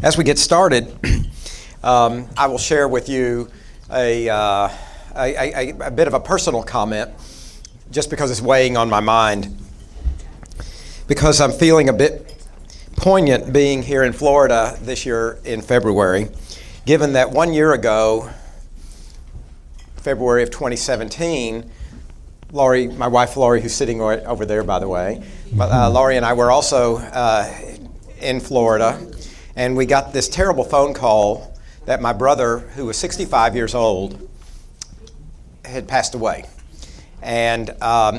As we get started, I will share with you a bit of a personal comment, just because it's weighing on my mind, because I'm feeling a bit poignant being here in Florida this year in February, given that 1 year ago, February of 2017, Laurie, my wife Laurie, who's sitting right over there, by the way, Laurie and I were also in Florida, and we got this terrible phone call that my brother, who was 65 years old, had passed away. And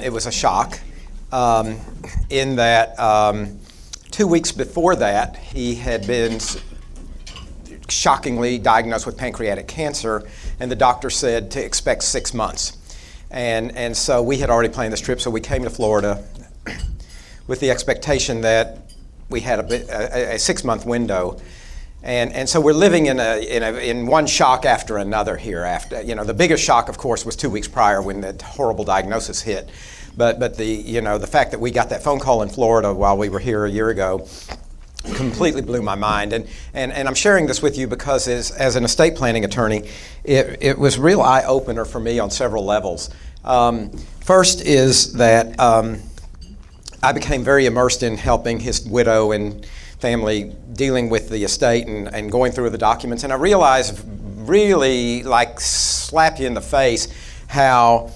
it was a shock in that 2 weeks before that, he had been shockingly diagnosed with pancreatic cancer, and the doctor said to expect 6 months. And so we had already planned this trip, so we came to Florida with the expectation that we had a 6-month window. And so we're living in one shock after another here. After, the biggest shock, of course, was 2 weeks prior when the horrible diagnosis hit. But the fact that we got that phone call in Florida while we were here a year ago completely blew my mind. And I'm sharing this with you because as an estate planning attorney, it was a real eye-opener for me on several levels. First is that I became very immersed in helping his widow and family dealing with the estate and going through the documents. And I realized, really like slap you in the face, how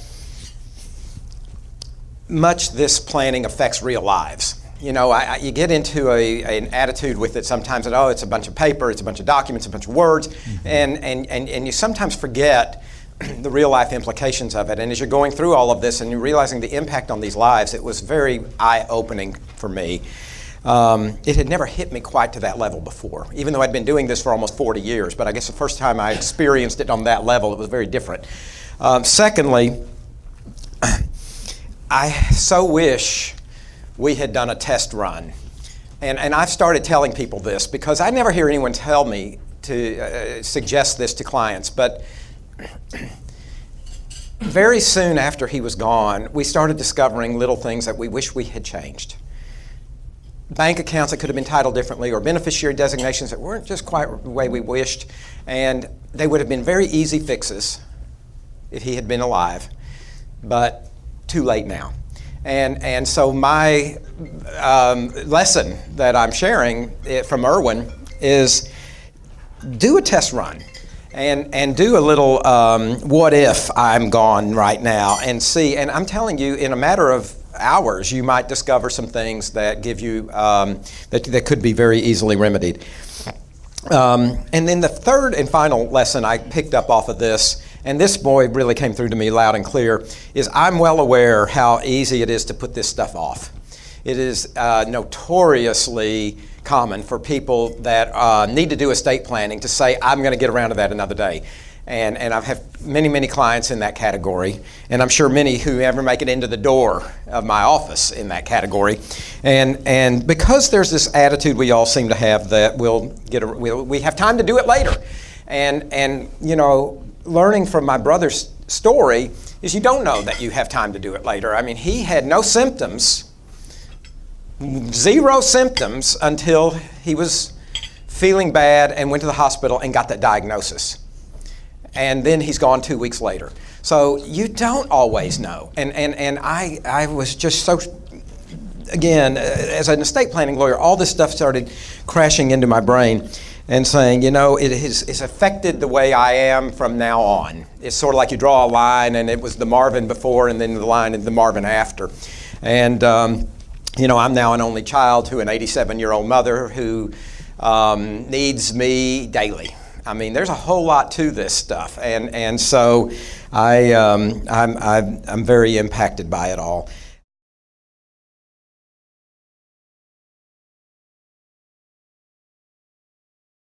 much this planning affects real lives. You get into an attitude with it sometimes that, it's a bunch of paper, it's a bunch of documents, a bunch of words, and you sometimes forget the real life implications of it. And as you're going through all of this and you're realizing the impact on these lives, it was very eye-opening for me. It had never hit me quite to that level before, even though I'd been doing this for almost 40 years. But I guess the first time I experienced it on that level, it was very different. Secondly, I so wish we had done a test run. And I've started telling people this because I never hear anyone tell me to suggest this to clients. But very soon after he was gone, we started discovering little things that we wish we had changed. Bank accounts that could have been titled differently, or beneficiary designations that weren't just quite the way we wished. And they would have been very easy fixes if he had been alive, but too late now. And so my lesson that I'm sharing from Erwin is do a test run and do a little what if I'm gone right now and see. And I'm telling you, in a matter of hours, you might discover some things that give you that could be very easily remedied. And then the third and final lesson I picked up off of this, and this boy really came through to me loud and clear, is I'm well aware how easy it is to put this stuff off. It is notoriously common for people that need to do estate planning to say, I'm going to get around to that another day. And I've had many clients in that category, and I'm sure many who ever make it into the door of my office in that category. And because there's this attitude we all seem to have that we have time to do it later. And learning from my brother's story is you don't know that you have time to do it later. I mean, he had no symptoms, 0 symptoms, until he was feeling bad and went to the hospital and got that diagnosis. And then he's gone 2 weeks later. So you don't always know. And I was just so, again, as an estate planning lawyer, all this stuff started crashing into my brain and saying, it's affected the way I am from now on. It's sort of like you draw a line, and it was the Marvin before and then the line and the Marvin after. And, I'm now an only child to an 87-year-old mother who needs me daily. I mean, there's a whole lot to this stuff, and so I'm very impacted by it all.